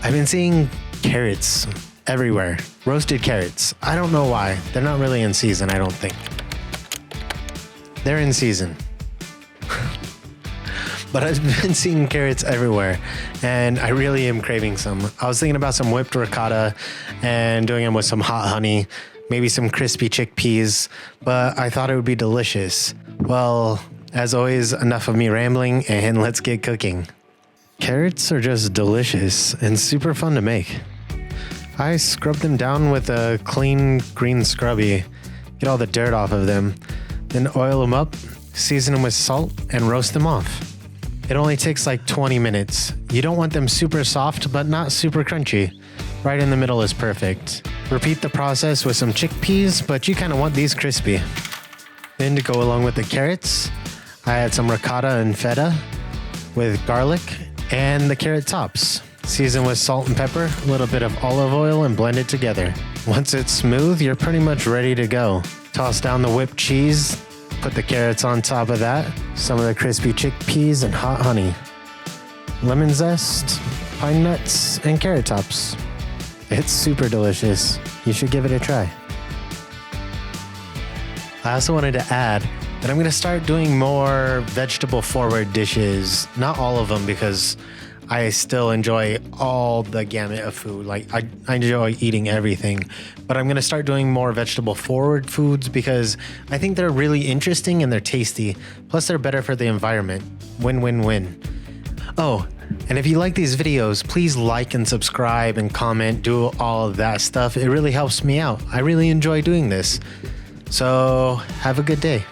I've been seeing carrots everywhere. Roasted carrots. I don't know why. They're not really in season, I don't think. They're in season. But I've been seeing carrots everywhere, and I really am craving some. I was thinking about some whipped ricotta and doing them with some hot honey, maybe some crispy chickpeas, but I thought it would be delicious. Well, as always, enough of me rambling, and let's get cooking. Carrots are just delicious and super fun to make. I scrub them down with a clean green scrubby, get all the dirt off of them, then oil them up, season them with salt, and roast them off. It only takes like 20 minutes. You don't want them super soft, but not super crunchy. Right in the middle is perfect. Repeat the process with some chickpeas, but you kind of want these crispy. Then to go along with the carrots, I add some ricotta and feta with garlic and the carrot tops. Season with salt and pepper, a little bit of olive oil, and blend it together. Once it's smooth, you're pretty much ready to go. Toss down the whipped cheese, put the carrots on top of that, some of the crispy chickpeas and hot honey, lemon zest, pine nuts, and carrot tops. It's super delicious. You should give it a try. I also wanted to add that I'm going to start doing more vegetable forward dishes. Not all of them, because I still enjoy all the gamut of food. Like I enjoy eating everything, but I'm going to start doing more vegetable forward foods because I think they're really interesting and they're tasty. Plus they're better for the environment. Win-win-win. Oh, and if you like these videos, please like and subscribe and comment, do all of that stuff. It really helps me out. I really enjoy doing this. So have a good day.